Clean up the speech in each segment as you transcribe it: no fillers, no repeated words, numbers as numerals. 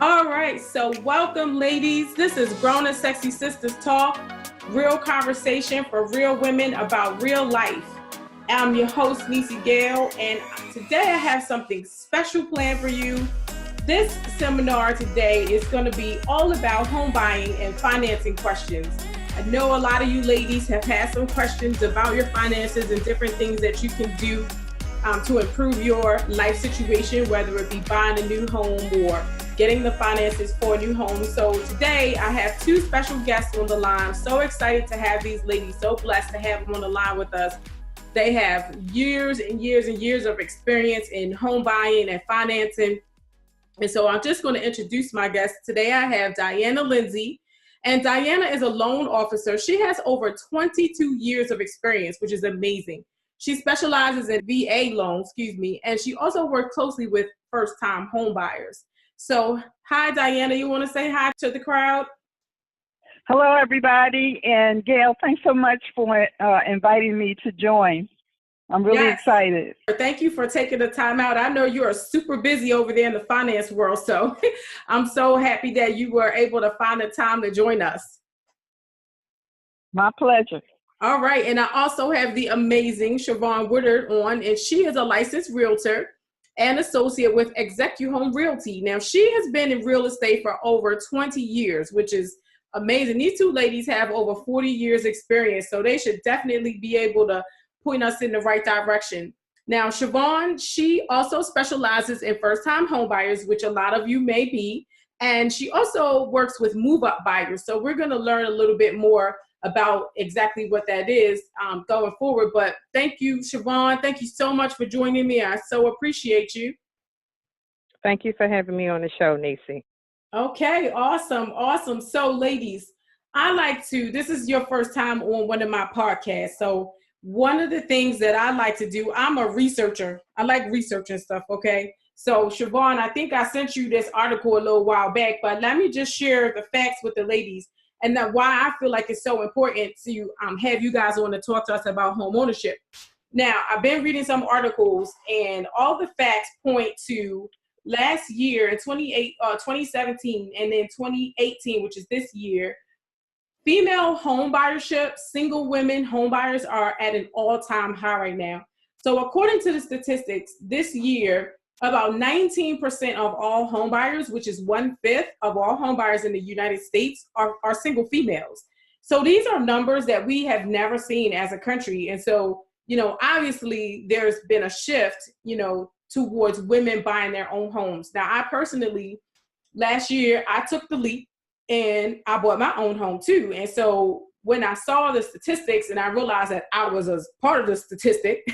All right, so welcome, ladies. This is Grown Sexy Sistahs Talk, real conversation for real women about real life. I'm your host, NiseyGail, and today I have something special planned for you. This seminar today is going to be all about home buying and financing questions. I know a lot of you ladies have had some questions about your finances and different things that you can do to improve your life situation, whether it be buying a new home or getting the finances for a new home. So today I have two special guests on the line. I'm so excited to have these ladies, so blessed to have them on the line with us. They have years and years and years of experience in home buying and financing. And so I'm just going to introduce my guests. Today I have Diana Lindsay. And Diana is a loan officer. She has over 22 years of experience, which is amazing. She specializes in VA loans, and she also works closely with first-time home buyers. So, hi, Diana. You want to say hi to the crowd? Hello, everybody. And Gail, thanks so much for inviting me to join. I'm really excited. Thank you for taking the time out. I know you are super busy over there in the finance world, so I'm so happy that you were able to find the time to join us. My pleasure. All right. And I also have the amazing Sharvon Woodard on, and she is a licensed realtor and associate with Execuhome Realty. Now, she has been in real estate for over 20 years, which is amazing. These two ladies have over 40 years experience, so they should definitely be able to point us in the right direction. Now, Sharvon, she also specializes in first-time home buyers, which a lot of you may be, and she also works with move-up buyers. So we're going to learn a little bit more about exactly what that is going forward. But thank you, Sharvon. Thank you so much for joining me. I so appreciate you. Thank you for having me on the show, Nisey. Okay, awesome. So, ladies, this is your first time on one of my podcasts. So one of the things that I like to do, I'm a researcher. I like researching stuff, okay? So, Sharvon, I think I sent you this article a little while back, but let me just share the facts with the ladies. And that's why I feel like it's so important to have you guys on to talk to us about home ownership. Now, I've been reading some articles, and all the facts point to last year in 2017 and then 2018, which is this year, female home buyership, single women home buyers are at an all-time high right now. So according to the statistics, this year, about 19% of all home buyers, which is 1/5 of all home buyers in the United States, are single females. So these are numbers that we have never seen as a country. And so, obviously there's been a shift, towards women buying their own homes. Now, I personally, last year, I took the leap and I bought my own home too. And so when I saw the statistics and I realized that I was a part of the statistic,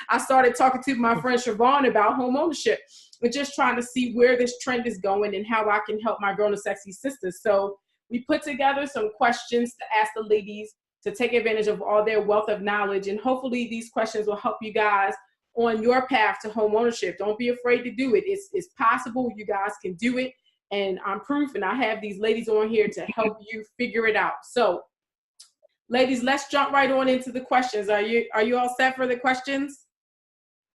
I started talking to my friend Sharvon about home ownership and just trying to see where this trend is going and how I can help my Grown Sexy Sisters. So we put together some questions to ask the ladies to take advantage of all their wealth of knowledge. And hopefully these questions will help you guys on your path to home ownership. Don't be afraid to do it. It's possible. You guys can do it. And I'm proof, and I have these ladies on here to help you figure it out. So, ladies, let's jump right on into the questions. Are you all set for the questions?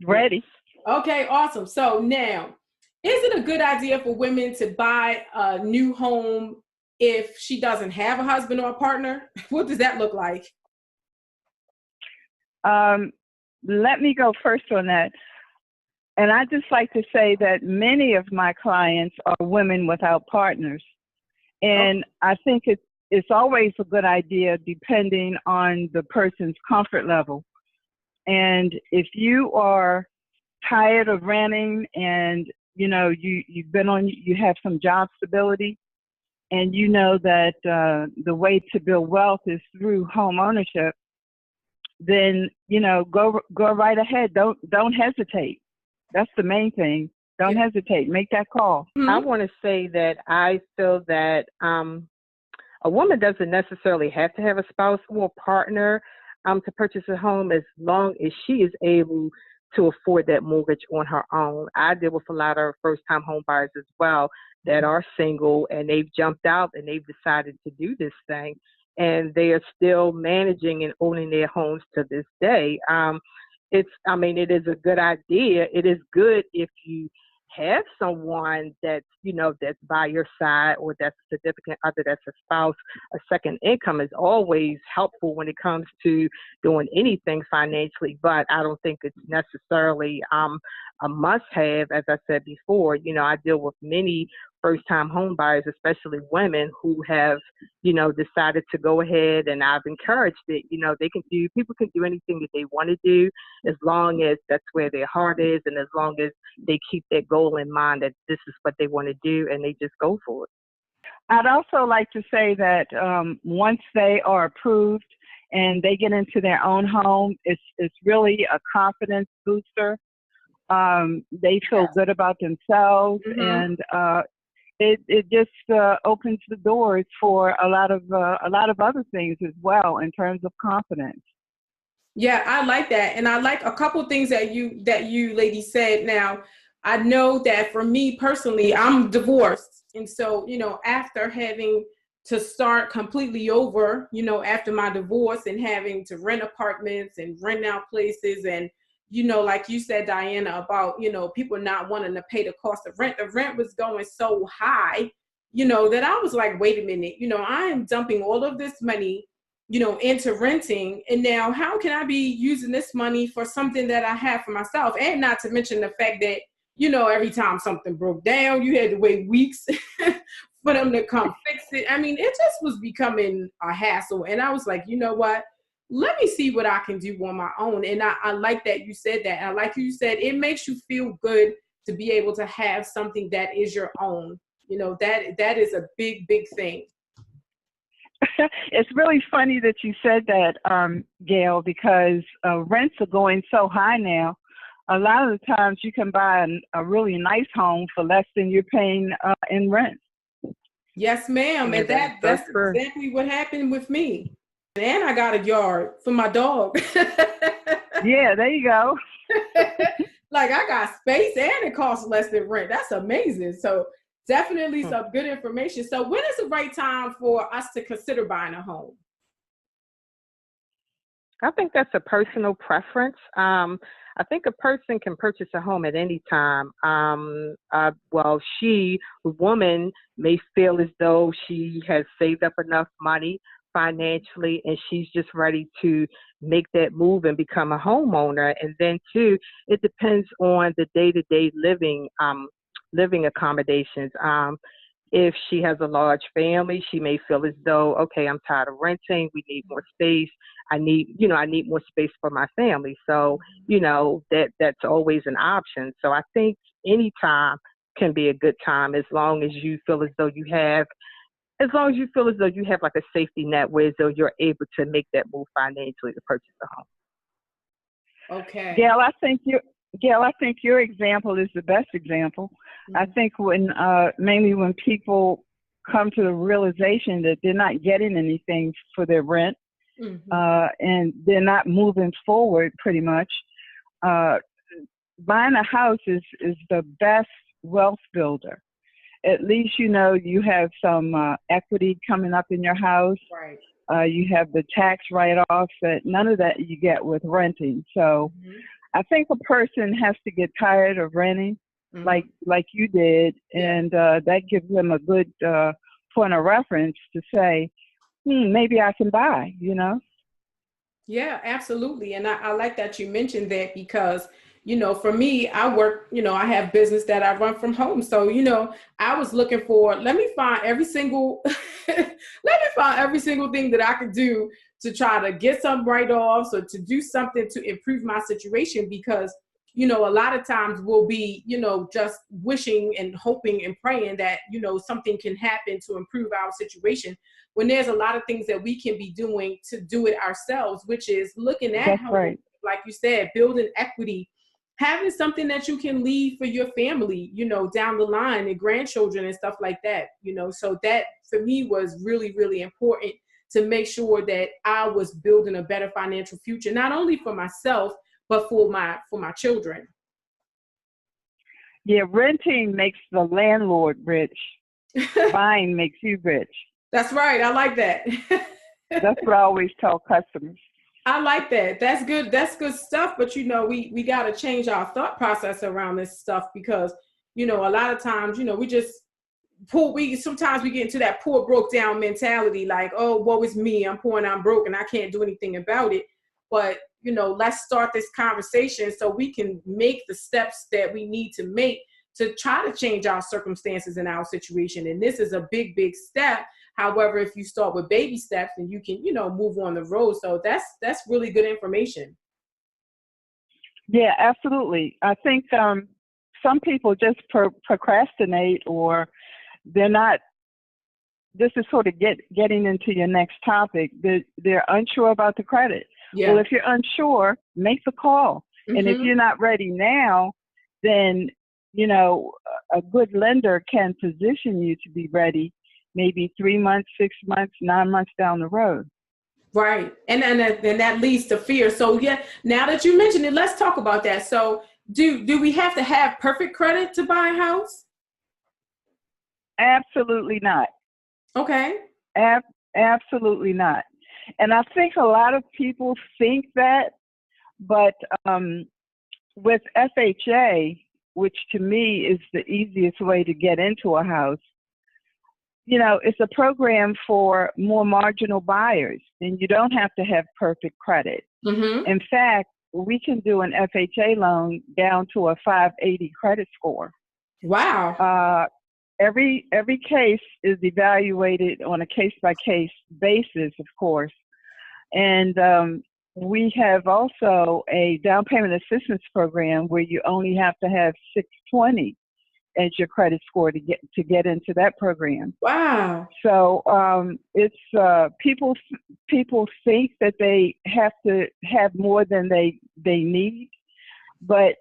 Ready. Okay, awesome. So now, is it a good idea for women to buy a new home if she doesn't have a husband or a partner? What does that look like? Let me go first on that. And I just like to say that many of my clients are women without partners. And I think it's always a good idea depending on the person's comfort level. And if you are tired of renting and, you have some job stability and you know that the way to build wealth is through home ownership, then, go right ahead. Don't hesitate. That's the main thing. Don't hesitate. Make that call. Mm-hmm. I want to say that I feel that a woman doesn't necessarily have to have a spouse or partner to purchase a home as long as she is able to afford that mortgage on her own. I deal with a lot of first-time home buyers as well that are single, and they've jumped out and they've decided to do this thing, and they are still managing and owning their homes to this day. It is a good idea. It is good if you have someone that's, that's by your side, or that's a significant other, that's a spouse, a second income is always helpful when it comes to doing anything financially. But I don't think it's necessarily a must have. As I said before, I deal with many first time home buyers, especially women who have, decided to go ahead, and I've encouraged it. People can do anything that they want to do as long as that's where their heart is, and as long as they keep that goal in mind that this is what they want to do, and they just go for it. I'd also like to say that once they are approved and they get into their own home, it's really a confidence booster. They feel good about themselves, and it just opens the doors for a lot of other things as well in terms of confidence. Yeah, I like that. And I like a couple things that you ladies said. Now, I know that for me personally, I'm divorced. And so, after having to start completely over, after my divorce, and having to rent apartments and rent out places, and, like you said, Diana, about, people not wanting to pay the cost of rent. The rent was going so high, that I was like, wait a minute, I am dumping all of this money into renting. And now how can I be using this money for something that I have for myself? And not to mention the fact that, every time something broke down, you had to wait weeks for them to come fix it. I mean, it just was becoming a hassle. And I was like, you know what? Let me see what I can do on my own. And I like that you said that. And like you said, it makes you feel good to be able to have something that is your own. That is a big, big thing. It's really funny that you said that, Gail, because rents are going so high now. A lot of the times you can buy a really nice home for less than you're paying in rent. Yes, ma'am. And that's exactly what happened with me. And I got a yard for my dog. Yeah, there you go. Like, I got space and it costs less than rent. That's amazing. So definitely some good information. So when is the right time for us to consider buying a home? I think that's a personal preference. I think a person can purchase a home at any time. The woman may feel as though she has saved up enough money financially and she's just ready to make that move and become a homeowner. And then too, it depends on the day-to-day living accommodations. If she has a large family, she may feel as though, okay, I'm tired of renting. We need more space. I need more space for my family. So, that's always an option. So I think any time can be a good time as long as you feel as though you have like a safety net where so you're able to make that move financially to purchase a home. Okay. Gail, I think your example is the best example. Mm-hmm. I think mainly when people come to the realization that they're not getting anything for their rent, and they're not moving forward pretty much, buying a house is the best wealth builder. At least, you have some equity coming up in your house. Right. You have the tax write-offs. None of that you get with renting. So I think a person has to get tired of renting like you did, and that gives them a good point of reference to say, maybe I can buy, Yeah, absolutely. And I like that you mentioned that because, for me, I work, I have business that I run from home. So, I was looking for, let me find every single thing that I could do to try to get some write-offs or to do something to improve my situation because, a lot of times we'll be, just wishing and hoping and praying that, something can happen to improve our situation when there's a lot of things that we can be doing to do it ourselves, which is looking at, right. Like you said, building equity, having something that you can leave for your family, down the line and grandchildren and stuff like that, so that for me was really, really important to make sure that I was building a better financial future, not only for myself, but for my children. Yeah, renting makes the landlord rich. Buying makes you rich. That's right. I like that. That's what I always tell customers. I like that. That's good. That's good stuff. But we got to change our thought process around this stuff because, a lot of times, sometimes we get into that poor broke down mentality, like, oh, woe is me, I'm poor and I'm broke and I can't do anything about it. But, let's start this conversation so we can make the steps that we need to make to try to change our circumstances and our situation. And this is a big, big step. However, if you start with baby steps, then you can, move on the road. So that's really good information. Yeah, absolutely. I think some people just procrastinate, or they're not. This is sort of getting into your next topic. They're unsure about the credit. Yeah. Well, if you're unsure, make the call. Mm-hmm. And if you're not ready now, then, a good lender can position you to be ready maybe 3 months, 6 months, 9 months down the road. Right. And that leads to fear. So yeah, now that you mentioned it, let's talk about that. So do we have to have perfect credit to buy a house? Absolutely not. Okay. Absolutely not. And I think a lot of people think that, but with FHA, which to me is the easiest way to get into a house, it's a program for more marginal buyers, and you don't have to have perfect credit. Mm-hmm. In fact, we can do an FHA loan down to a 580 credit score. Wow. Every case is evaluated on a case-by-case basis, of course. And we have also a down payment assistance program where you only have to have 620 as your credit score to get into that program. Wow. So it's people think that they have to have more than they need, but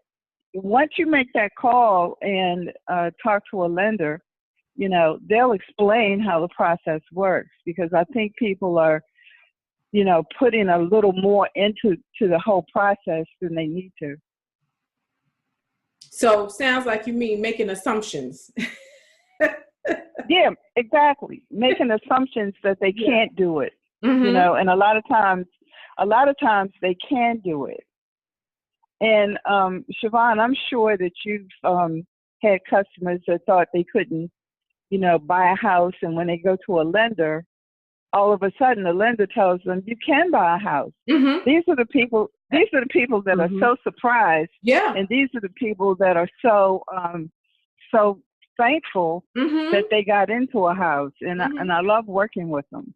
once you make that call and talk to a lender, they'll explain how the process works, because I think people are, putting a little more into the whole process than they need to. So sounds like you mean making assumptions. Yeah, exactly. Making assumptions that they can't do it, mm-hmm. And a lot of times they can do it. And Sharvon, I'm sure that you've had customers that thought they couldn't, buy a house, and when they go to a lender, all of a sudden the lender tells them you can buy a house. Mm-hmm. These are the people that mm-hmm. are so surprised. Yeah. And these are the people that are so thankful mm-hmm. that they got into a house, and mm-hmm. I love working with them.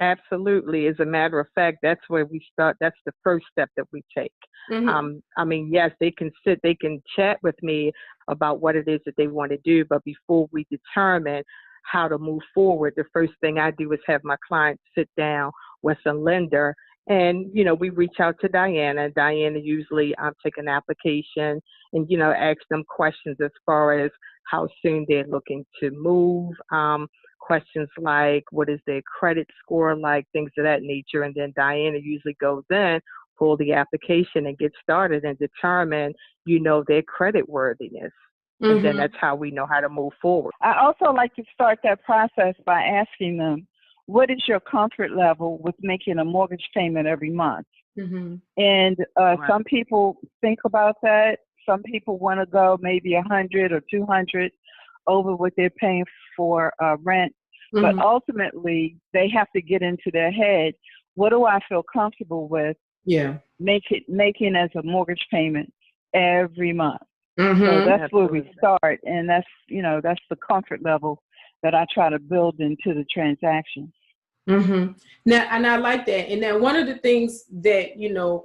Absolutely. As a matter of fact, that's where we start. That's the first step that we take. Mm-hmm. Yes, they can chat with me about what it is that they want to do, but before we determine how to move forward, the first thing I do is have my client sit down with a lender, and, we reach out to Diana. Diana usually take an application and, ask them questions as far as how soon they're looking to move, questions like what is their credit score like, things of that nature. And then Diana usually goes in, pull the application and get started and determine, their credit worthiness. Mm-hmm. And then that's how we know how to move forward. I also like to start that process by asking them, what is your comfort level with making a mortgage payment every month? Mm-hmm. And right. Some people think about that. Some people want to go maybe 100 or 200 over what they're paying for rent. Mm-hmm. But ultimately, they have to get into their head, what do I feel comfortable with making as a mortgage payment every month? Mm-hmm. So that's where we start, and that's the comfort level that I try to build into the transaction. Mm-hmm. Now, and I like that. And now one of the things that,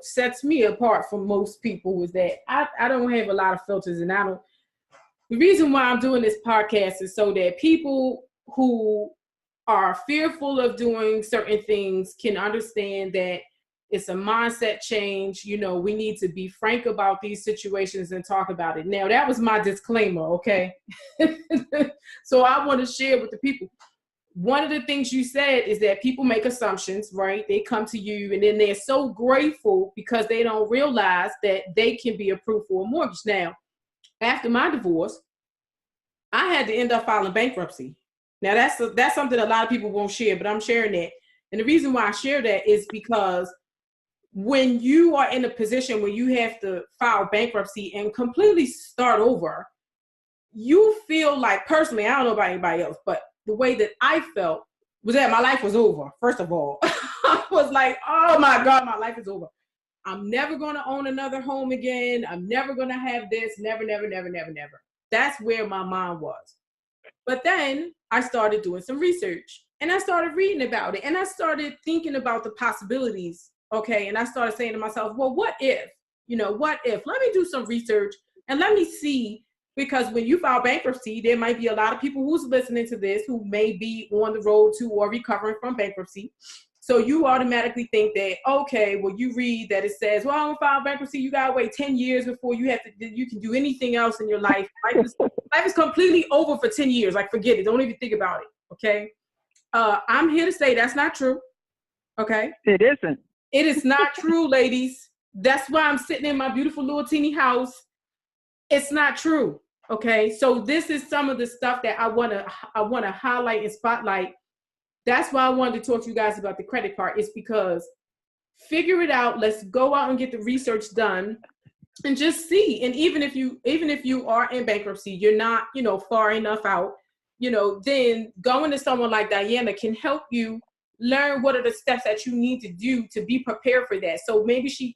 sets me apart from most people is that I don't have a lot of filters, and the reason why I'm doing this podcast is so that people who are fearful of doing certain things can understand that it's a mindset change. We need to be frank about these situations and talk about it. Now, that was my disclaimer, okay? So I want to share with the people. One of the things you said is that people make assumptions, right? They come to you, and then they're so grateful because they don't realize that they can be approved for a mortgage. Now, after my divorce, I had to end up filing bankruptcy. Now, that's something a lot of people won't share, but I'm sharing that. And the reason why I share that is because when you are in a position where you have to file bankruptcy and completely start over, you feel like, personally, I don't know about anybody else, but the way that I felt was that my life was over, first of all. I was like, oh my God, my life is over. I'm never going to own another home again. I'm never going to have this. Never, never, never, never, never. That's where my mind was. But then I started doing some research and I started reading about it and I started thinking about the possibilities. Okay. And I started saying to myself, well, what if, what if? Let me do some research and let me see, because when you file bankruptcy, there might be a lot of people who's listening to this who may be on the road to or recovering from bankruptcy. So you automatically think that, okay, well, you read that it says, well, I'm gonna file bankruptcy. You gotta wait 10 years before you can do anything else in your life. Life is completely over for 10 years. Like, forget it. Don't even think about it. Okay. I'm here to say that's not true. Okay. It isn't. It is not true, ladies. That's why I'm sitting in my beautiful little teeny house. It's not true. Okay. So this is some of the stuff that I want to highlight and spotlight. That's why I wanted to talk to you guys about the credit part. It's because figure it out. Let's go out and get the research done and just see. And even if you are in bankruptcy, you're not, far enough out, then going to someone like Diana can help you learn what are the steps that you need to do to be prepared for that. So maybe she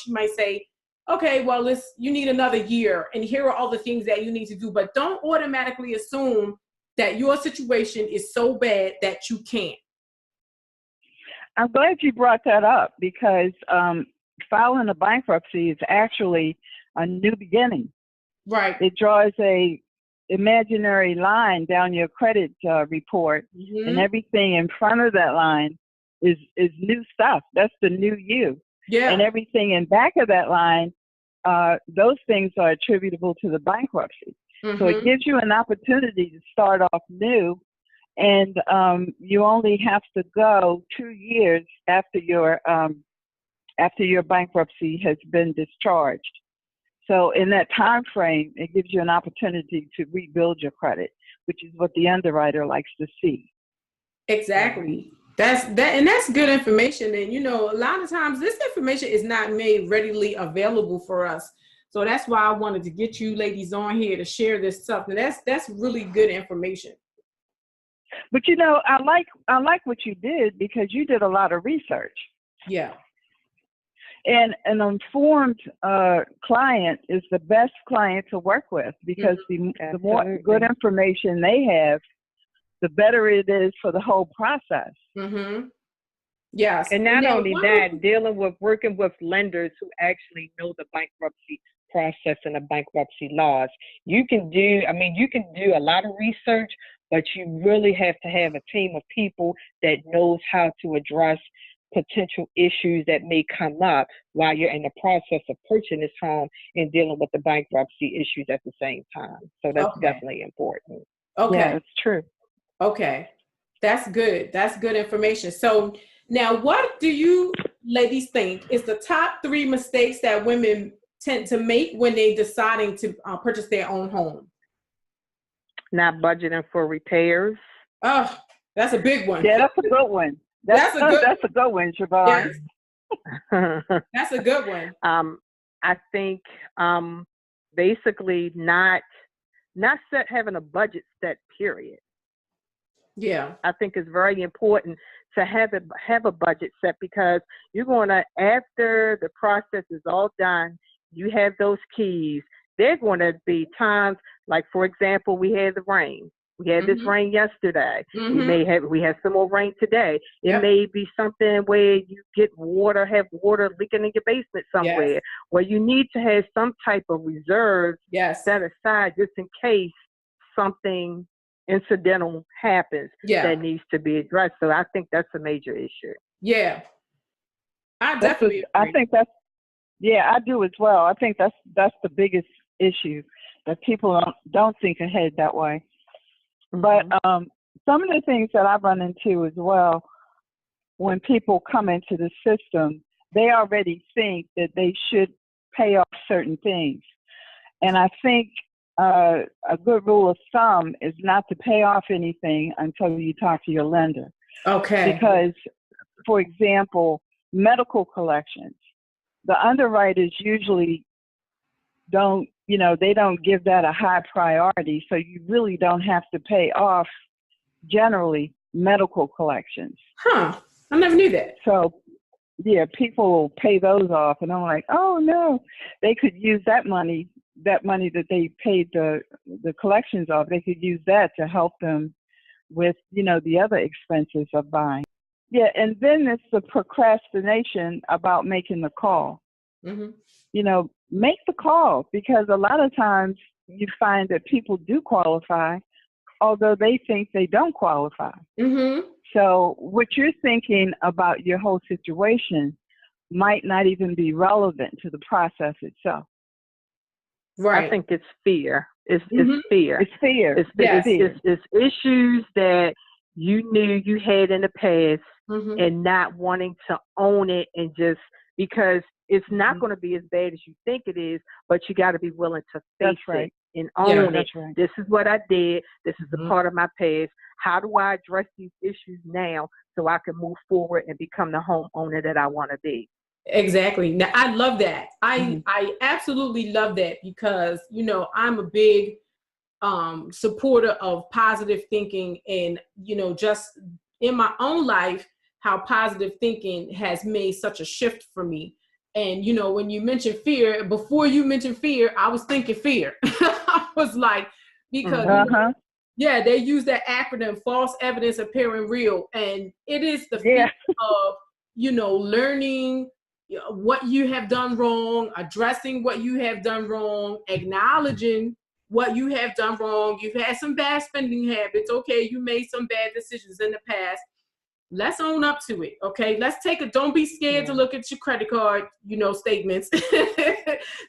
might say, okay, well, you need another year and here are all the things that you need to do, but don't automatically assume that your situation is so bad that you can't. I'm glad you brought that up because filing a bankruptcy is actually a new beginning. Right. It draws a imaginary line down your credit report, mm-hmm. and everything in front of that line is new stuff. That's the new you. Yeah. And everything in back of that line, those things are attributable to the bankruptcy. Mm-hmm. So it gives you an opportunity to start off new, and you only have to go 2 years after your bankruptcy has been discharged. So in that time frame, it gives you an opportunity to rebuild your credit, which is what the underwriter likes to see. Exactly. That's good information. And a lot of times this information is not made readily available for us. So that's why I wanted to get you ladies on here to share this stuff. And that's really good information. But I like what you did because you did a lot of research. Yeah. And an informed client is the best client to work with because the more good information they have, the better it is for the whole process. Mm-hmm. Yes. And not only that, working with lenders who actually know the bankruptcy process and the bankruptcy laws. You can do a lot of research, but you really have to have a team of people that knows how to address potential issues that may come up while you're in the process of purchasing this home and dealing with the bankruptcy issues at the same time. So that's definitely important. Okay. Yeah, it's true. Okay. That's good. That's good information. So now what do you ladies think is the top 3 mistakes that women tend to make when they're deciding to purchase their own home? Not budgeting for repairs. Oh, that's a big one. Yeah, that's a good one. That's a good one, Sharvon. Yes. That's a good one. I think basically not having a budget set, period. Yeah. I think it's very important to have a budget set because you're going to, after the process is all done, you have those keys. There are going to be times, like, for example, we had the rain. We had this rain yesterday. Mm-hmm. We have some more rain today. It may be something where you have water leaking in your basement somewhere, where you need to have some type of reserve set aside just in case something incidental happens that needs to be addressed. So I think that's a major issue. Yeah. I definitely agree. I think that's, I do as well. I think that's the biggest issue, that people don't think ahead that way. But some of the things that I run into as well, when people come into the system, they already think that they should pay off certain things. And I think a good rule of thumb is not to pay off anything until you talk to your lender. Okay. Because, for example, medical collections, the underwriters usually don't, they don't give that a high priority. So you really don't have to pay off generally medical collections. Huh. I never knew that. So, yeah, people will pay those off. And I'm like, oh, no, they could use that money that they paid the collections off. They could use that to help them with, the other expenses of buying. Yeah, and then it's the procrastination about making the call. Mm-hmm. Make the call, because a lot of times you find that people do qualify, although they think they don't qualify. Mm-hmm. So what you're thinking about your whole situation might not even be relevant to the process itself. Right. I think it's fear. It's fear. It's fear. It's issues that you knew you had in the past, and not wanting to own it, and just because it's not going to be as bad as you think it is, but you got to be willing to face it and own it. Right. This is what I did. This is a part of my past. How do I address these issues now so I can move forward and become the homeowner that I want to be? Exactly. Now, I love that. I absolutely love that, because, I'm a big supporter of positive thinking, and, just in my own life, how positive thinking has made such a shift for me. And, when you mentioned fear, before you mentioned fear, I was thinking fear. I was like, because, they use that acronym, false evidence appearing real. And it is the fear of, learning what you have done wrong, addressing what you have done wrong, acknowledging what you have done wrong. You've had some bad spending habits. Okay, you made some bad decisions in the past. Let's own up to it, okay? Don't be scared to look at your credit card, statements.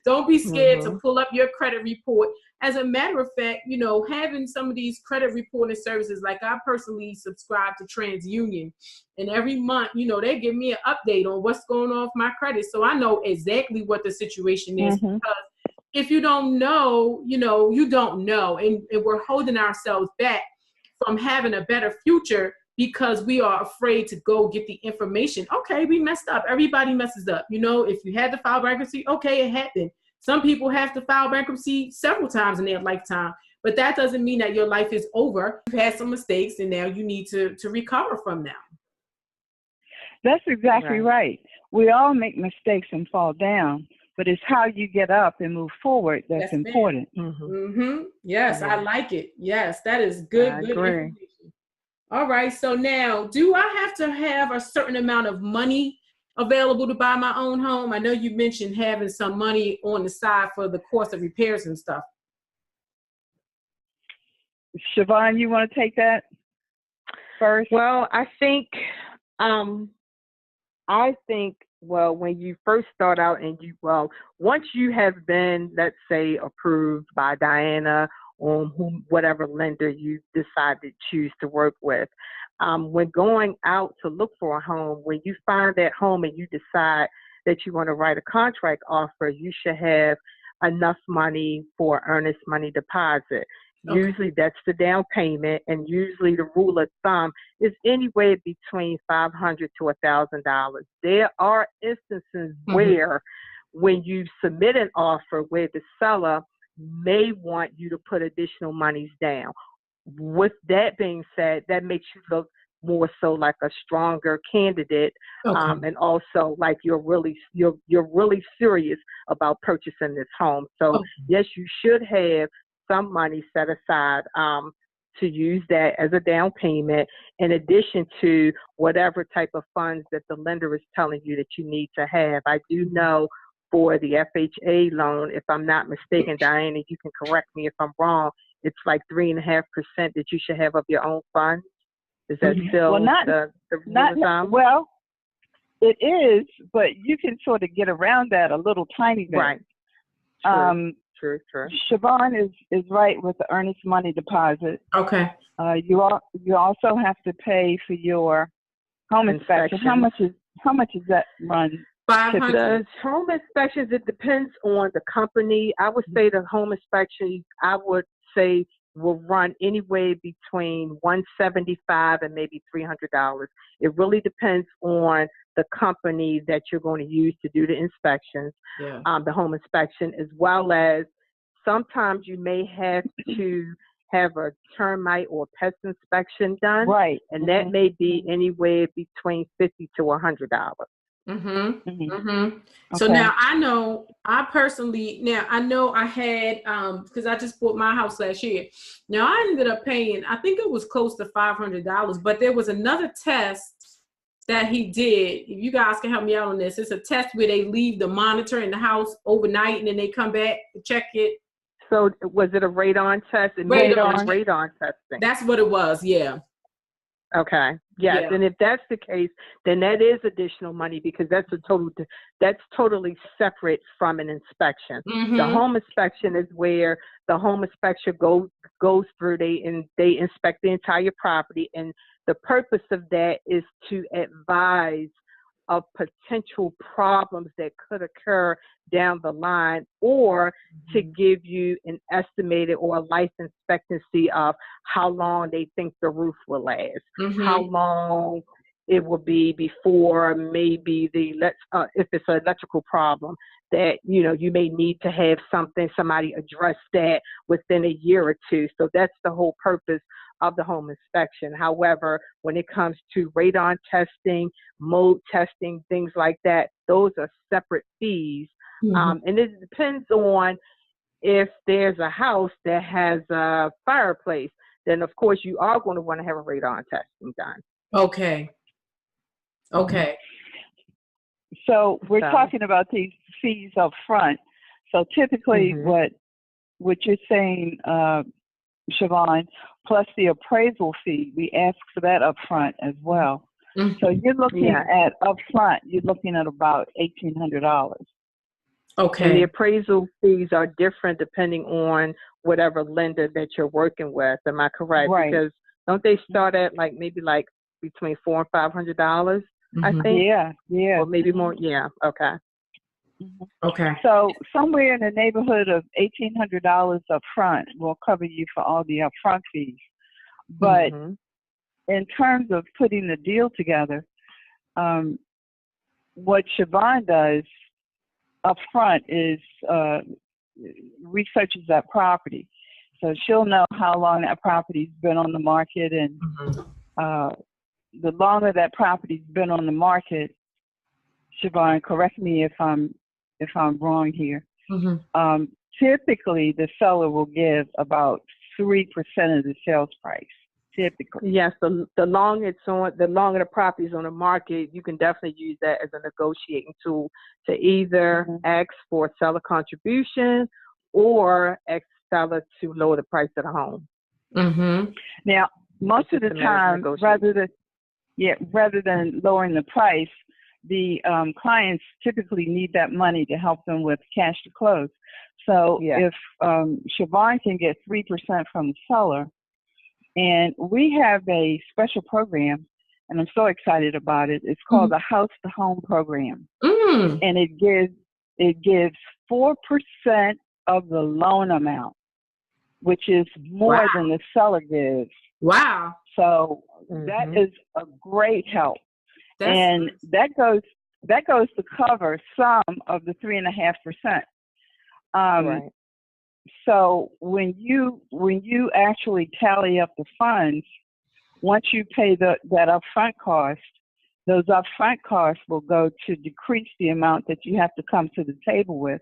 Don't be scared to pull up your credit report. As a matter of fact, having some of these credit reporting services, like I personally subscribe to TransUnion, and every month, they give me an update on what's going on with my credit. So I know exactly what the situation is, because if you don't know, you don't know. And we're holding ourselves back from having a better future, because we are afraid to go get the information. Okay, we messed up. Everybody messes up. If you had to file bankruptcy, okay, it happened. Some people have to file bankruptcy several times in their lifetime, but that doesn't mean that your life is over. You've had some mistakes, and now you need to recover from them. That's exactly right. We all make mistakes and fall down, but it's how you get up and move forward that's important. Yes, I like it. Yes, that is good. Good information. All right. So now, do I have to have a certain amount of money available to buy my own home? I know you mentioned having some money on the side for the cost of repairs and stuff. Sharvon, you want to take that first? Well, I think, when you first start out once you have been, let's say, approved by Diana, whatever lender you decide to choose to work with. When going out to look for a home, when you find that home and you decide that you want to write a contract offer, you should have enough money for earnest money deposit. Okay. Usually that's the down payment, and usually the rule of thumb is anywhere between $500 to $1,000. There are instances where when you submit an offer where the seller may want you to put additional monies down. With that being said, that makes you look more so like a stronger candidate, and also like you're really serious about purchasing this home. So yes, you should have some money set aside to use that as a down payment, in addition to whatever type of funds that the lender is telling you that you need to have. I do know for the FHA loan, if I'm not mistaken, Diana, you can correct me if I'm wrong, it's like 3.5% that you should have of your own funds. Is that still the rule of thumb? Well, it is, but you can sort of get around that a little tiny bit. Right. True. Sharvon is right with the earnest money deposit. Okay. You also have to pay for your home inspection. How much is that run? 500. The home inspections, it depends on the company. I would say the home inspection, I would say will run anywhere between $175 and maybe $300. It really depends on the company that you're going to use to do the inspections, the home inspection, as well as sometimes you may have to have a termite or pest inspection done. Right. And that may be anywhere between $50 to $100. So now I know I had, because I just bought my house last year. Now I ended up paying, I think it was close to $500, but there was another test that he did. If you guys can help me out on this, it's a test where they leave the monitor in the house overnight and then they come back to check it. So was it a radon test? Radon testing. That's what it was. Yeah. Okay. Yes. Yeah. And if that's the case, then that is additional money because that's totally separate from an inspection. The home inspection is where the home inspector goes through, they inspect the entire property, and the purpose of that is to advise of potential problems that could occur down the line, or to give you an estimated or a life expectancy of how long they think the roof will last, how long it will be before maybe if it's an electrical problem that, you may need to have somebody address that within a year or two. So that's the whole purpose of the home inspection. However, when it comes to radon testing, mold testing, things like that, those are separate fees. And it depends on if there's a house that has a fireplace, then of course you are going to want to have a radon testing done. Okay. So we're talking about these fees up front. So typically what you're saying, Sharvon, plus the appraisal fee, we ask for that up front as well. So you're looking at up front, you're looking at about $1,800. Okay. And the appraisal fees are different depending on whatever lender that you're working with. Am I correct? Right. Because don't they start at maybe between $400 and $500? I think. Yeah. Or maybe more. Yeah. Okay. Okay. So somewhere in the neighborhood of $1,800 up front will cover you for all the upfront fees. But in terms of putting the deal together, what Sharvon does up front is researches that property. So she'll know how long that property's been on the market, and the longer that property's been on the market, Sharvon, correct me if I'm wrong here. Typically, the seller will give about 3% of the sales price. Typically, yes. The longer the property's on the market, you can definitely use that as a negotiating tool to either ask for seller contribution or ask seller to lower the price of the home. Now, most of the time, rather than lowering the price, the clients typically need that money to help them with cash to close. So if Sharvon can get 3% from the seller, and we have a special program, and I'm so excited about it. It's called the House to Home program, and it gives 4% of the loan amount, which is more than the seller gives. Wow! So that is a great help, and that goes to cover some of the 3.5%. Right. So when you actually tally up the funds, once you pay that upfront cost, those upfront costs will go to decrease the amount that you have to come to the table with.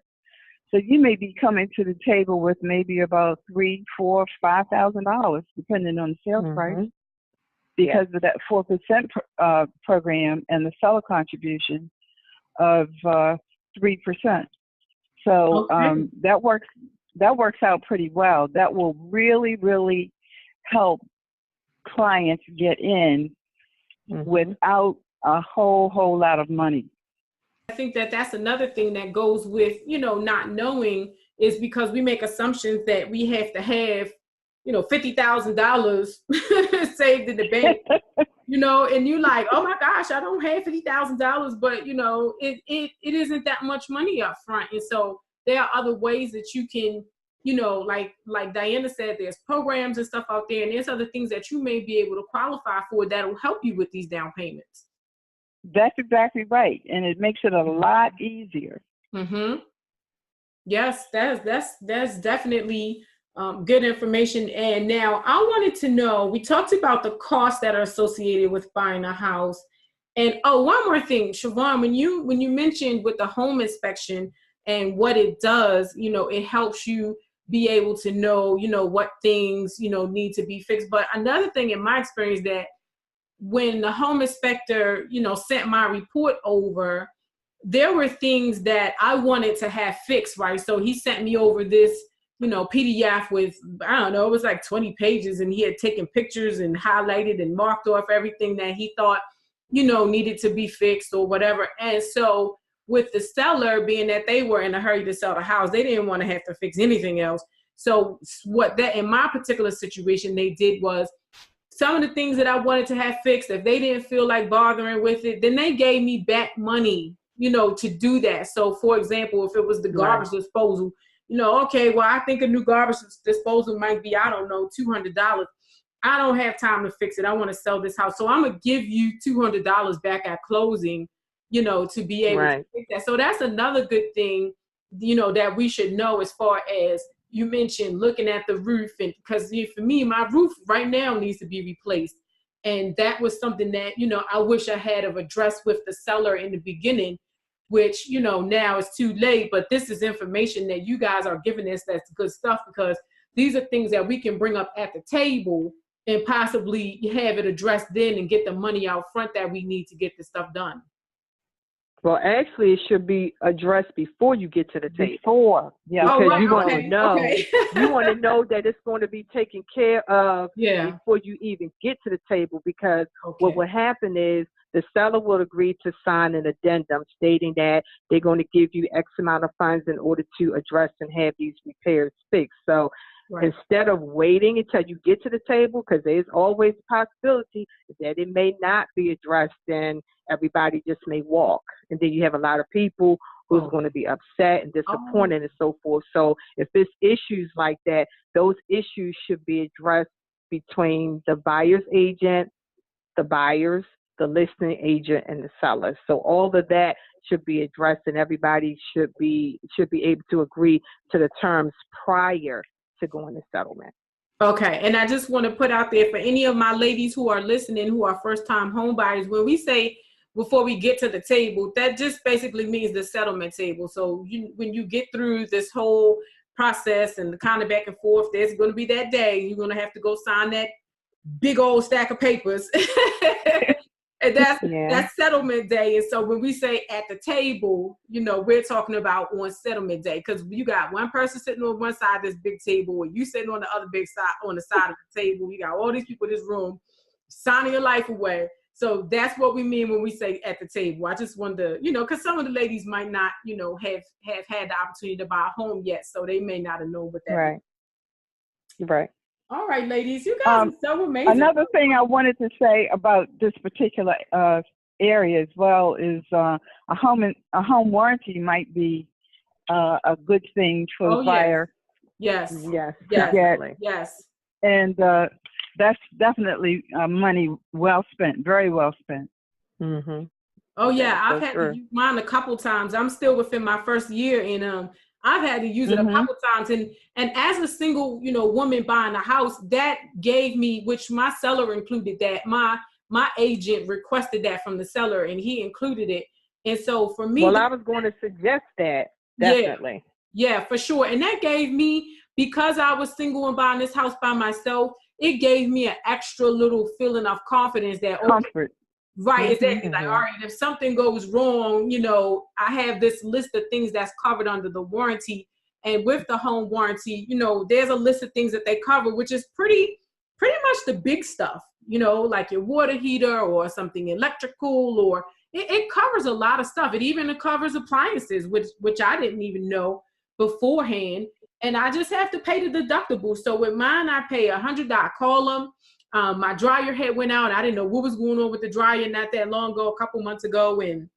So you may be coming to the table with maybe about $3,000, $4,000, $5,000, depending on the sales price, because of that 4% program and the seller contribution of 3%. So that works out pretty well. That will really, really help clients get in without a whole lot of money. I think that that's another thing that goes with, not knowing, is because we make assumptions that we have to have, $50,000 saved in the bank, and you're like, oh my gosh, I don't have $50,000, but it isn't that much money up front. And so there are other ways that you can like Diana said, there's programs and stuff out there, and there's other things that you may be able to qualify for that will help you with these down payments. That's exactly right, and it makes it a lot easier. Mm-hmm. Yes, that's definitely good information. And now I wanted to know, we talked about the costs that are associated with buying a house. And one more thing, Sharvon, when you mentioned with the home inspection and what it does, it helps you be able to know, what things, need to be fixed. But another thing in my experience that when the home inspector, sent my report over, there were things that I wanted to have fixed, right? So he sent me over this, PDF with, I don't know, it was like 20 pages, and he had taken pictures and highlighted and marked off everything that he thought, needed to be fixed or whatever. And so with the seller, being that they were in a hurry to sell the house, they didn't want to have to fix anything else. So what that, in my particular situation, they did was, some of the things that I wanted to have fixed, if they didn't feel like bothering with it, then they gave me back money, to do that. So for example, if it was the garbage disposal, okay, well, I think a new garbage disposal might be, I don't know, $200. I don't have time to fix it. I want to sell this house. So I'm going to give you $200 back at closing, to be able to fix that. So that's another good thing, that we should know, as far as you mentioned looking at the roof. And because for me, my roof right now needs to be replaced. And that was something that, I wish I had have addressed with the seller in the beginning, which, now it's too late. But this is information that you guys are giving us that's good stuff, because these are things that we can bring up at the table and possibly have it addressed then and get the money out front that we need to get this stuff done. Well, actually, it should be addressed before you get to the table. Before, yeah. Because you want to know, you want to know that it's going to be taken care of before you even get to the table. Because what will happen is the seller will agree to sign an addendum stating that they're going to give you X amount of funds in order to address and have these repairs fixed. So instead of waiting until you get to the table, because there's always a possibility that it may not be addressed, and everybody just may walk. And then you have a lot of people who's going to be upset and disappointed and so forth. So if there's issues like that, those issues should be addressed between the buyer's agent, the buyers, the listing agent, and the seller. So all of that should be addressed, and everybody should be able to agree to the terms prior to going to settlement. Okay, and I just want to put out there for any of my ladies who are listening, who are first-time home buyers, when we say before we get to the table, that just basically means the settlement table. So when you get through this whole process and the kind of back and forth, there's going to be that day you're going to have to go sign that big old stack of papers. And that's settlement day. And so when we say at the table, we're talking about on settlement day, because you got one person sitting on one side of this big table, or you sitting on the other big side, on the side of the table. You got all these people in this room signing your life away. So that's what we mean when we say at the table. I just wanted to, because some of the ladies might not, have had the opportunity to buy a home yet, so they may not have known what that is. Right. All right, ladies, you guys are so amazing. Another thing I wanted to say about this particular area as well is a home warranty might be a good thing for the buyer. Yes. Definitely. Yes. And that's definitely money well spent, very well spent. Mm-hmm. Oh yeah, I've had to use mine a couple times. I'm still within my first year, and I've had to use it a couple times. And as a single, woman buying a house, that gave me, which my seller included that. My agent requested that from the seller, and he included it. And so for me, I was going to suggest that. Definitely. Yeah, for sure. And that gave me, because I was single and buying this house by myself, it gave me an extra little feeling of confidence that comfort. Right, exactly. Like, all right, if something goes wrong, I have this list of things that's covered under the warranty. And with the home warranty, there's a list of things that they cover, which is pretty much the big stuff, like your water heater or something electrical, or it covers a lot of stuff. It even covers appliances, which I didn't even know beforehand. And I just have to pay the deductible. So with mine, I pay $100. I call them. My dryer head went out. I didn't know what was going on with the dryer not that long ago, a couple months ago. And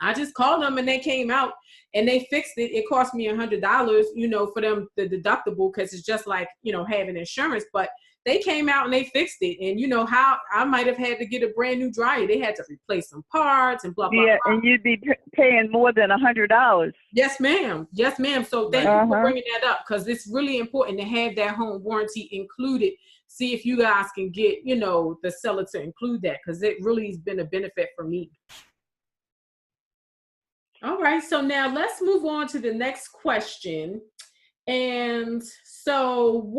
I just called them and they came out and they fixed it. It cost me $100, you know, for them, the deductible, because it's just like, you know, having insurance. But they came out and they fixed it. And you know how I might have had to get a brand new dryer. They had to replace some parts and blah, blah, Yeah, blah. and you'd be paying more than $100. Yes, ma'am. Yes, ma'am. So thank you for bringing that up, because it's really important to have that home warranty included. See if you guys can get, you know, the seller to include that, because it really has been a benefit for me. All right. So now let's move on to the next question. And so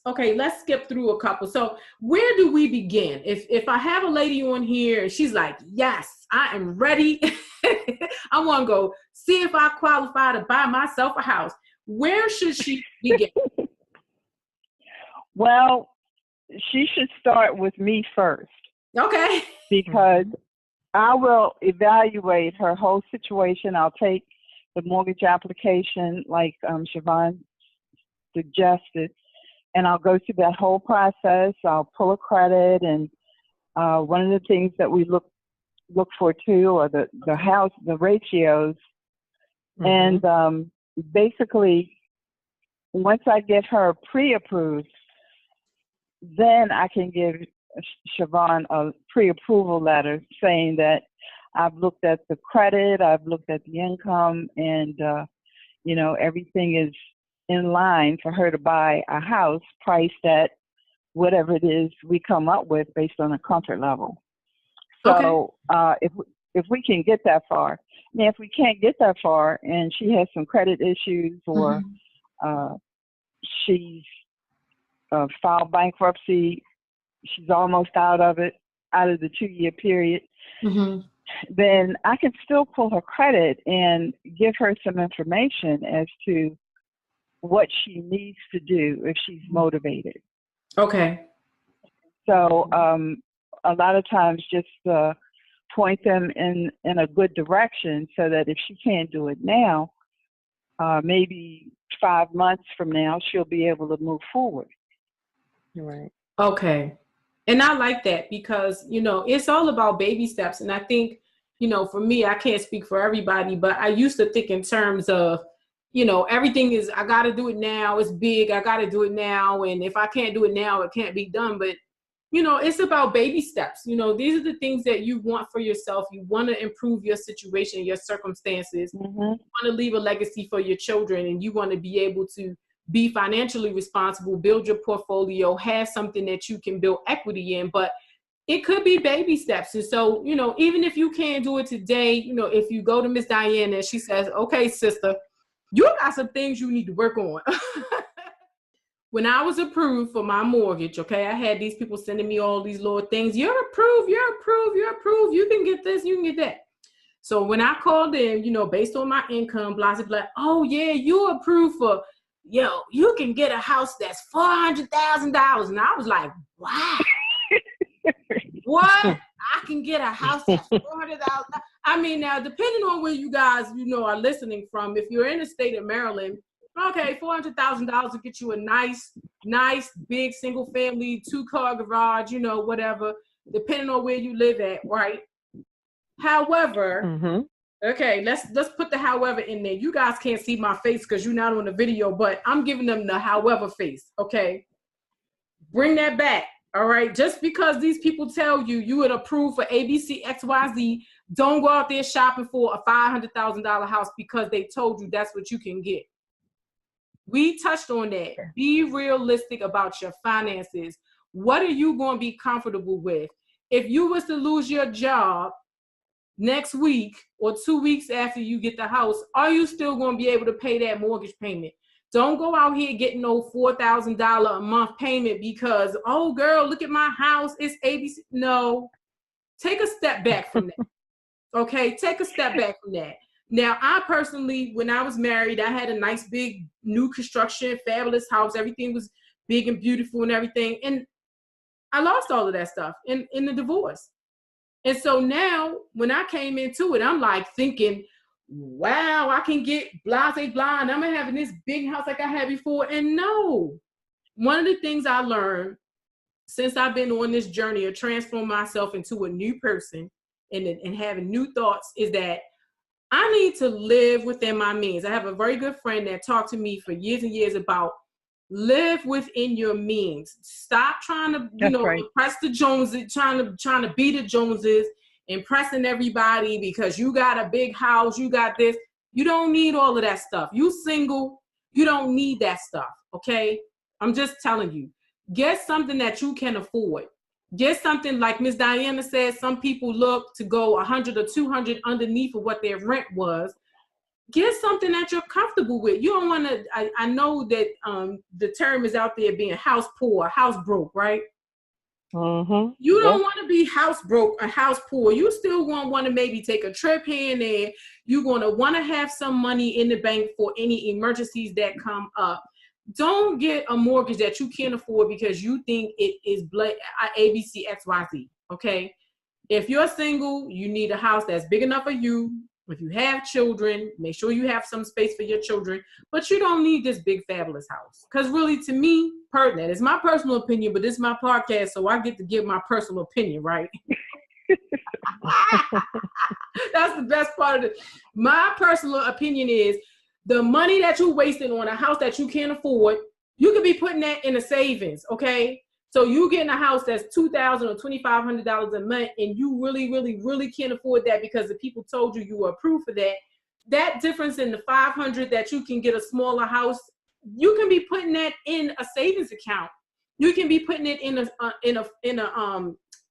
okay, let's skip through a couple. So where do we begin? If I have a lady on here and she's like, yes, I am ready. I want to go see if I qualify to buy myself a house. Where should she begin? Well, she should start with me first. Okay. Because I will evaluate her whole situation. I'll take the mortgage application like Sharvon suggested, and I'll go through that whole process. I'll pull a credit, and one of the things that we look for too are the ratios. Mm-hmm. And basically, once I get her pre-approved, then I can give Sharvon a pre-approval letter saying that I've looked at the credit, I've looked at the income, and you know, everything is in line for her to buy a house priced at whatever it is we come up with based on a comfort level. So if we can get that far, now if we can't get that far and she has some credit issues, or she's filed bankruptcy, she's almost out of the 2-year period, then I can still pull her credit and give her some information as to what she needs to do if she's motivated. Okay. So a lot of times just point them in a good direction, so that if she can't do it now, maybe 5 months from now, she'll be able to move forward. Right. Okay. And I like that, because, you know, it's all about baby steps. And I think, you know, for me, I can't speak for everybody, but I used to think in terms of, you know, everything is, I got to do it now. It's big. I got to do it now. And if I can't do it now, it can't be done. But, you know, it's about baby steps. You know, these are the things that you want for yourself. You want to improve your situation, your circumstances. You want to leave a legacy for your children, and you want to be able to be financially responsible, build your portfolio, have something that you can build equity in. But it could be baby steps. And so, you know, even if you can't do it today, you know, if you go to Miss Diane and she says, okay, sister, you got some things you need to work on. When I was approved for my mortgage, okay, I had these people sending me all these little things. You're approved, you're approved, you're approved. You can get this, you can get that. So when I called in, you know, based on my income, blah, blah, blah, oh yeah, you're approved for, you can get a house that's $400,000. And I was like, wow. What? I can get a house that's $400,000. I mean, now, depending on where you guys, you know, are listening from, if you're in the state of Maryland, okay, $400,000 will get you a nice, big single family, 2-car garage, you know, whatever, depending on where you live at, right? However, okay, let's put the however in there. You guys can't see my face because you're not on the video, but I'm giving them the however face, okay? Bring that back, all right? Just because these people tell you you would approve for ABC, XYZ, don't go out there shopping for a $500,000 house because they told you that's what you can get. We touched on that. Be realistic about your finances. What are you going to be comfortable with? If you was to lose your job next week or 2 weeks after you get the house, are you still going to be able to pay that mortgage payment? Don't go out here getting no $4,000 a month payment because, oh girl, look at my house. It's ABC. No, take a step back from that. Okay, take a step back from that. Now, I personally, when I was married, I had a nice big new construction, fabulous house. Everything was big and beautiful and everything. And I lost all of that stuff in the divorce. And so now when I came into it, I'm like thinking, wow, I can get blah, blah, and I'm having this big house like I had before. And no, one of the things I learned since I've been on this journey of transforming myself into a new person and having new thoughts is that I need to live within my means. I have a very good friend that talked to me for years and years about live within your means. Stop trying to, impress the Joneses, trying to be the Joneses, impressing everybody because you got a big house, you got this. You don't need all of that stuff. You single, you don't need that stuff, okay? I'm just telling you. Get something that you can afford. Get something like Miss Diana said, some people look to go 100 or 200 underneath of what their rent was. Get something that you're comfortable with. You don't want to, I know that the term is out there being house poor, house broke, right? Mm-hmm. You don't want to be house broke or house poor. You still going to want to maybe take a trip here and there. You're going to want to have some money in the bank for any emergencies that come up. Don't get a mortgage that you can't afford because you think it is ABC, XYZ, okay? If you're single, you need a house that's big enough for you. If you have children, make sure you have some space for your children. But you don't need this big, fabulous house. Because really, to me, that is my personal opinion, but this is my podcast, so I get to give my personal opinion, right? That's the best part of it. My personal opinion is the money that you're wasting on a house that you can't afford, you could be putting that in a savings, okay? So you getting a house that's $2,000 or $2,500 a month, and you really, really, really can't afford that because the people told you were approved for that. That difference in the $500 that you can get a smaller house, you can be putting that in a savings account. You can be putting it in a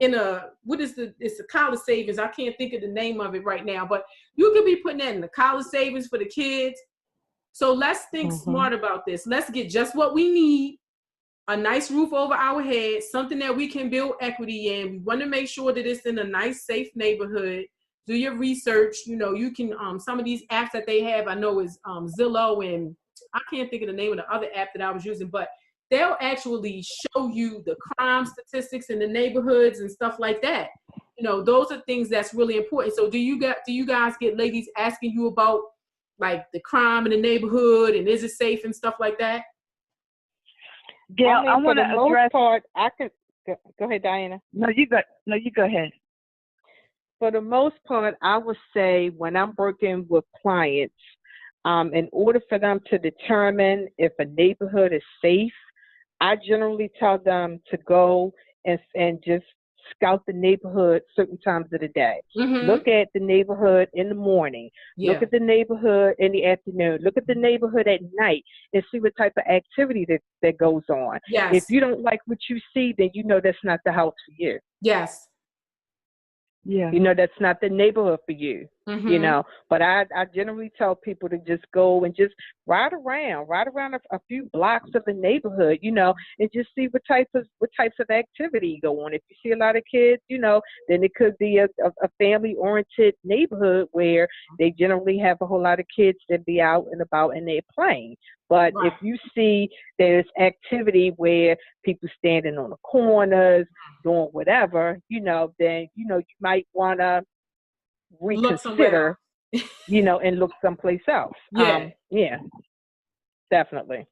it's a college savings. I can't think of the name of it right now, but you could be putting that in the college savings for the kids. So let's think smart about this. Let's get just what we need. A nice roof over our head, something that we can build equity in. We want to make sure that it's in a nice, safe neighborhood. Do your research. You can, some of these apps that they have, I know is Zillow, and I can't think of the name of the other app that I was using, but they'll actually show you the crime statistics in the neighborhoods and stuff like that. Those are things that's really important. So do you guys get ladies asking you about like the crime in the neighborhood and is it safe and stuff like that? Gail, I want to address. Part, I could go ahead, Diana. No, you go ahead. For the most part, I would say when I'm working with clients, in order for them to determine if a neighborhood is safe, I generally tell them to go and just scout the neighborhood certain times of the day. Mm-hmm. Look at the neighborhood in the morning. Yeah. Look at the neighborhood in the afternoon. Look at the neighborhood at night and see what type of activity that goes on. Yes. If you don't like what you see, then that's not the house for you. Yes. Yeah. That's not the neighborhood for you. Mm-hmm. But I generally tell people to just go and just ride around a few blocks of the neighborhood, and just see what types of activity go on. If you see a lot of kids, then it could be a family-oriented neighborhood where they generally have a whole lot of kids that be out and about and they're playing. But if you see there's activity where people standing on the corners, doing whatever, then, you might want to reconsider, and look someplace else. Yeah, definitely.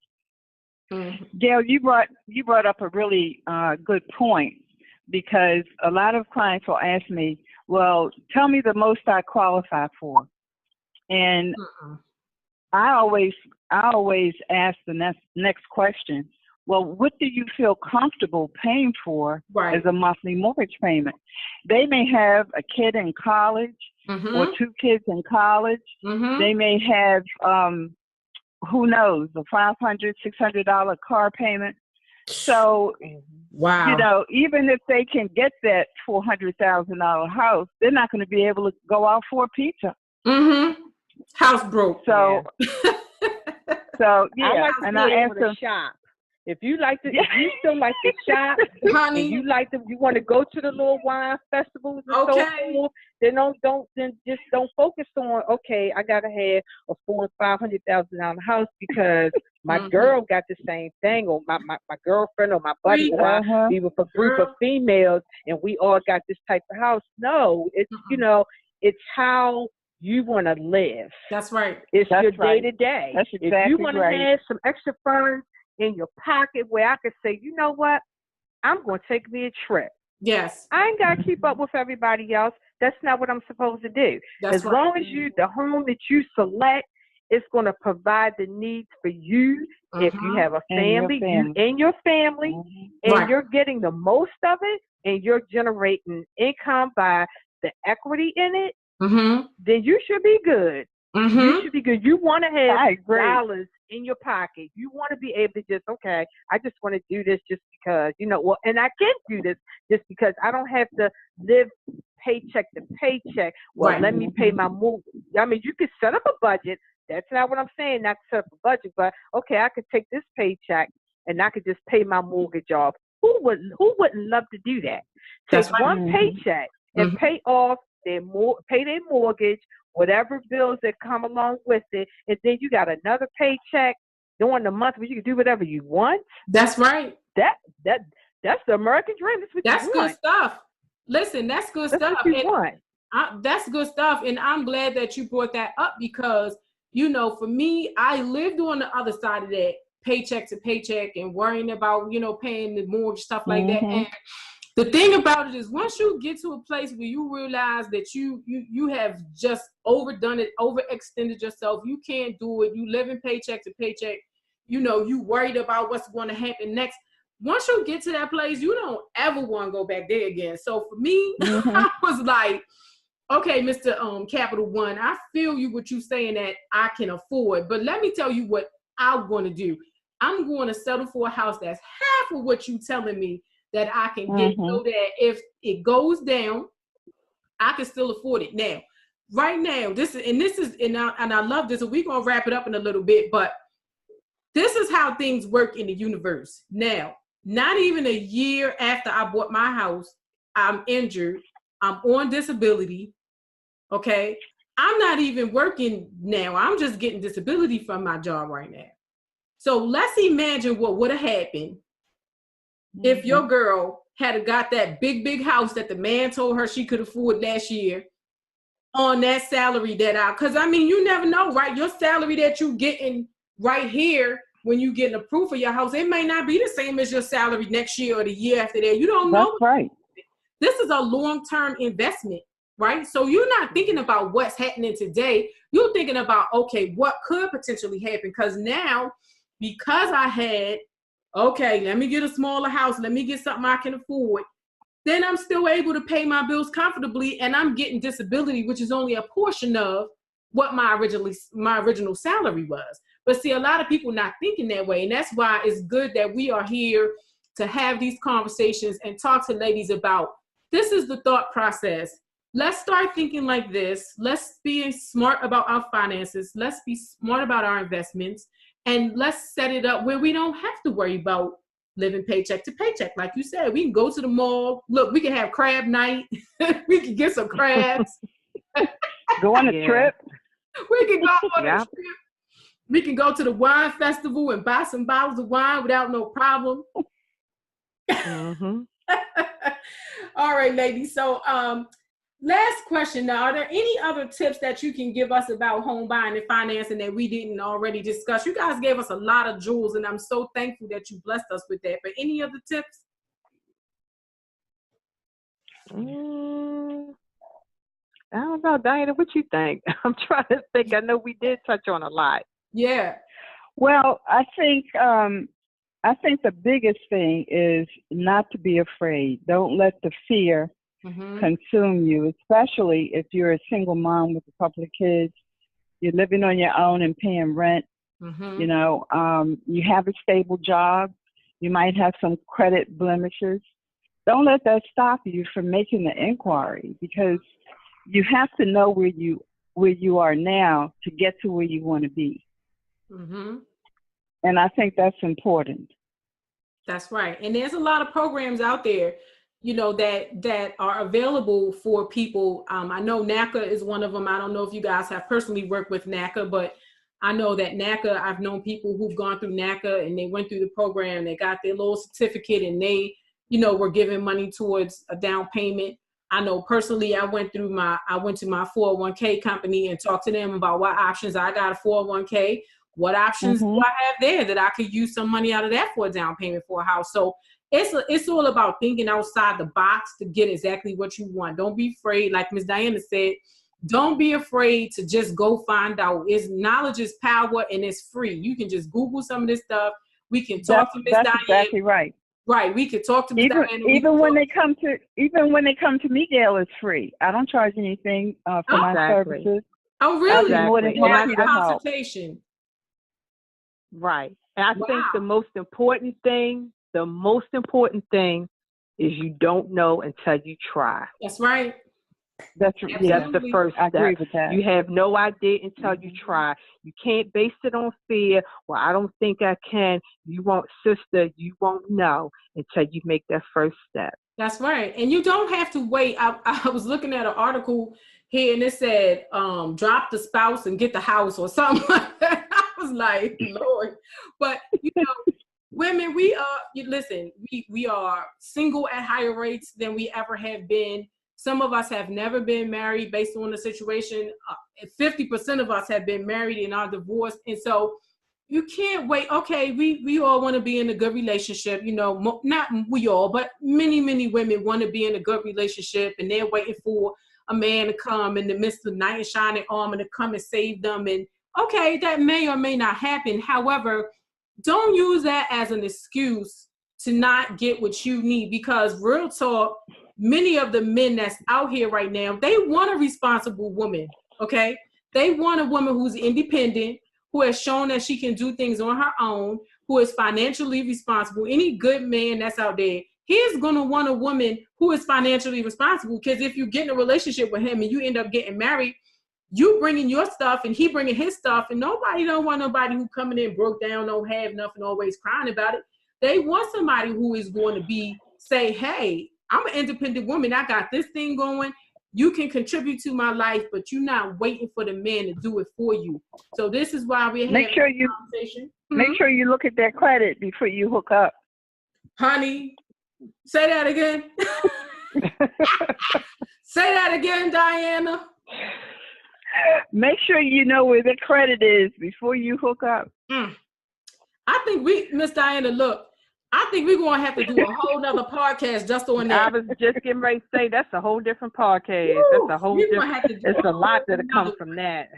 Gail, you brought up a really good point, because a lot of clients will ask me, well, tell me the most I qualify for. And I always ask the next question. Well, what do you feel comfortable paying for as a monthly mortgage payment? They may have a kid in college or two kids in college. They may have, who knows, a $500, $600 car payment. So, even if they can get that $400,000 house, they're not going to be able to go out for a pizza. House broke. So, I like to be able to shop. If you still like to shop, honey, and you want to go to the little wine festivals and so forth, then don't focus on, okay, I gotta have a $400,000 and $500,000 house because my girl got the same thing, or my girlfriend or my buddy, or we were a group of females and we all got this type of house. No, it's it's how you want to live. That's right. It's your day to day. That's exactly if you want to have some extra funds in your pocket where I could say, you know what, I'm going to take me a trip. Yes. I ain't got to keep up with everybody else. That's not what I'm supposed to do. That's As long as the home that you select is going to provide the needs for you. If you have a family, you and your family, and you're getting the most of it, and you're generating income by the equity in it, then you should be good. You should be good. You want to have dollars in your pocket. You want to be able to just, okay, I just want to do this just because, and I can do this just because I don't have to live paycheck to paycheck. Well, let me pay my mortgage. I mean, you could set up a budget. That's not what I'm saying, not to set up a budget, but okay, I could take this paycheck and I could just pay my mortgage off. Who wouldn't love to do that? Take one paycheck and pay off pay their mortgage, whatever bills that come along with it, and then you got another paycheck during the month where you can do whatever you want. That's right. That's the American dream. That's what you want. Good stuff. Listen, that's good stuff. What you want. That's good stuff, and I'm glad that you brought that up because, for me, I lived on the other side of that, paycheck to paycheck and worrying about, paying the mortgage, stuff like that. And the thing about it is once you get to a place where you realize that you have just overdone it, overextended yourself, you can't do it, you live in paycheck to paycheck, you worried about what's going to happen next. Once you get to that place, you don't ever want to go back there again. So for me, I was like, okay, Mr. Capital One, I feel you what you saying that I can afford, but let me tell you what I'm going to do. I'm going to settle for a house that's half of what you telling me that I can get, so that if it goes down, I can still afford it. Now, right now, I love this, and we're going to wrap it up in a little bit, but this is how things work in the universe. Now, not even a year after I bought my house, I'm injured, I'm on disability, okay? I'm not even working now. I'm just getting disability from my job right now. So let's imagine what would have happened if your girl had got that big house that the man told her she could afford last year on that salary because you never know, right? Your salary that you getting right here when you getting approved for your house, it may not be the same as your salary next year or the year after that. You don't know. That's right. This is a long-term investment, right? So you're not thinking about what's happening today. You're thinking about, okay, what could potentially happen? Because now, because I had, okay, let me get a smaller house, let me get something I can afford, then I'm still able to pay my bills comfortably, and I'm getting disability, which is only a portion of what my original salary was. But see, a lot of people not thinking that way, and that's why it's good that we are here to have these conversations and talk to ladies about, this is the thought process. Let's start thinking like this. Let's be smart about our finances. Let's be smart about our investments. And let's set it up where we don't have to worry about living paycheck to paycheck. Like you said, we can go to the mall. Look, we can have crab night. We can get some crabs. Go on a trip. We can go on a trip. We can go to the wine festival and buy some bottles of wine without no problem. All right, ladies. So last question now. Are there any other tips that you can give us about home buying and financing that we didn't already discuss? You guys gave us a lot of jewels, and I'm so thankful that you blessed us with that. But any other tips? I don't know, Diana, what you think? I'm trying to think. I know we did touch on a lot. Yeah. Well, I think the biggest thing is not to be afraid. Don't let the fear consume you, especially if you're a single mom with a couple of kids. You're living on your own and paying rent. You have a stable job. You might have some credit blemishes. Don't let that stop you from making the inquiry, because you have to know where you are now to get to where you want to be. And I think that's important. That's right. And there's a lot of programs out there, that are available for people. I know NACA is one of them. I don't know if you guys have personally worked with NACA, but I know that NACA, I've known people who've gone through NACA and they went through the program, they got their little certificate, and they, were giving money towards a down payment. I know personally, I went to my 401k company and talked to them about what options. I got a 401k what options do I have there that I could use some money out of that for a down payment for a house? So it's all about thinking outside the box to get exactly what you want. Don't be afraid. Like Ms. Diana said, don't be afraid to just go find out. Knowledge is power, and it's free. You can just Google some of this stuff. We can talk to Ms. Diana. That's exactly right. Right, we could talk to Ms. Diana. Even when they come to me, Gail, it's free. I don't charge anything for my services. Oh, really? More than happy to help. Consultation. Right. And I think the most important thing is you don't know until you try. That's right. That's the first step. I agree with that. You have no idea until you try. You can't base it on fear. Well, I don't think I can. You won't know until you make that first step. That's right. And you don't have to wait. I was looking at an article here and it said, drop the spouse and get the house or something like that. I was like, Lord. But, women, we are single at higher rates than we ever have been. Some of us have never been married based on the situation. 50% of us have been married and are divorced. And so you can't wait. Okay, we all want to be in a good relationship. Not we all, but many, many women want to be in a good relationship, and they're waiting for a man to come in the midst of the night and shining armor to come and save them. And okay, that may or may not happen. However, don't use that as an excuse to not get what you need, because real talk, many of the men that's out here right now, they want a responsible woman, okay? They want a woman who's independent, who has shown that she can do things on her own, who is financially responsible. Any good man that's out there, he's going to want a woman who is financially responsible, because if you get in a relationship with him and you end up getting married, you bringing your stuff and he bringing his stuff, and nobody don't want nobody who coming in broke down, don't have nothing, always crying about it. They want somebody who is going to say, hey, I'm an independent woman. I got this thing going. You can contribute to my life, but you're not waiting for the man to do it for you. So this is why we're having a conversation. Make sure you look at their credit before you hook up. Honey, say that again. Say that again, Diana. Make sure you know where the credit is before you hook up. I think Miss Diana, look, I think we're going to have to do a whole nother podcast just on that. I was just getting ready to say that's a whole different podcast. Woo, that's a whole different. It's a lot that comes from that.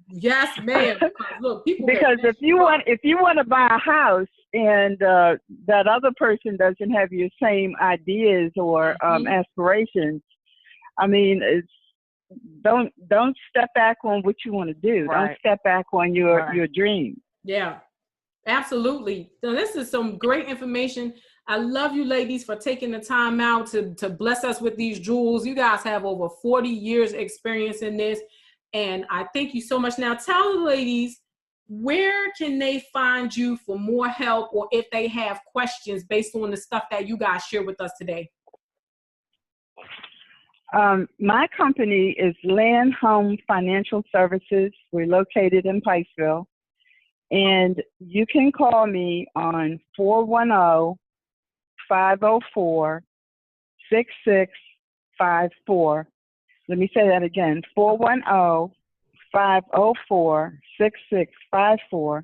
Yes, ma'am. Look, because if you want to buy a house and that other person doesn't have your same ideas or aspirations, I mean, don't step back on what you want to do. Right. Don't step back on your dream. Yeah. Absolutely. So this is some great information. I love you ladies for taking the time out to bless us with these jewels. You guys have over 40 years experience in this, and I thank you so much. Now tell the ladies, where can they find you for more help, or if they have questions based on the stuff that you guys share with us today? My company is Land Home Financial Services. We're located in Pikesville. And you can call me on 410-504-6654. Let me say that again, 410-504-6654.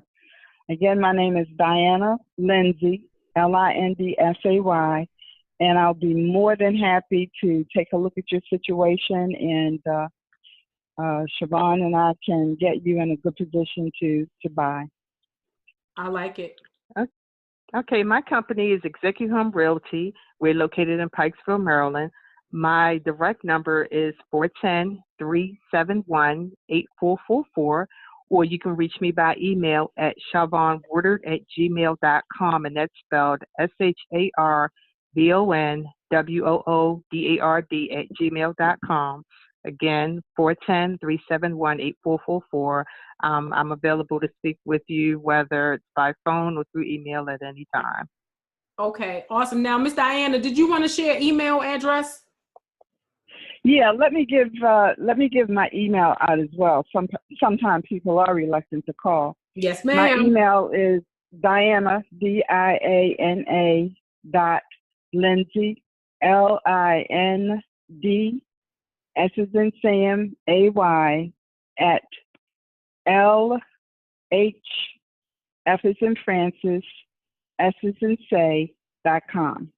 Again, my name is Diana Lindsay, Lindsay, and I'll be more than happy to take a look at your situation, and Sharvon and I can get you in a good position to buy. I like it. Okay, my company is Execuhome Realty. We're located in Pikesville, Maryland. My direct number is 410-371-8444, or you can reach me by email at sharvonwoodard@gmail.com, and that's spelled SharvonWoodard@gmail.com. Again, 410-371-8444. I'm available to speak with you, whether it's by phone or through email at any time. Okay, awesome. Now, Miss Diana, did you want to share email address? Yeah, let me give my email out as well. Sometimes people are reluctant to call. Yes, ma'am. My email is Diana, Diana .Lindsay, LIND, S as in Sam, AY, at F as in Francis, S as in say.com.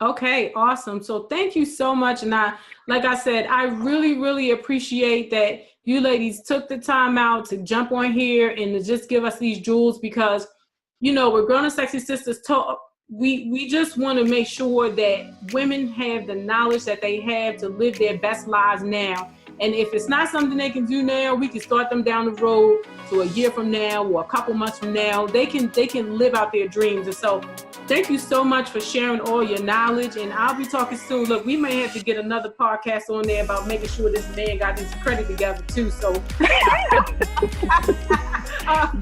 Okay, awesome. So thank you so much. And like I said, I really, really appreciate that you ladies took the time out to jump on here and to just give us these jewels, because, we're Grown Sexy Sistahs Talk. We just want to make sure that women have the knowledge that they have to live their best lives now. And if it's not something they can do now, we can start them down the road to a year from now or a couple months from now. They can live out their dreams. And so thank you so much for sharing all your knowledge. And I'll be talking soon. Look, we may have to get another podcast on there about making sure this man got his credit together too. So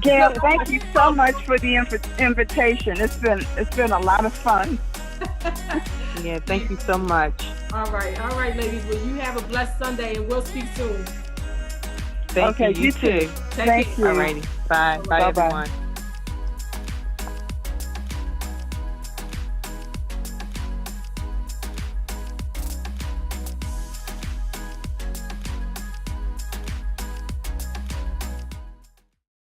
Gail, thank you so much for the invitation. It's been a lot of fun. Yeah, thank you so much. All right, ladies. Well, you have a blessed Sunday, and we'll speak soon. Thank you. You too. Thank you. All righty. Bye. Bye, everyone.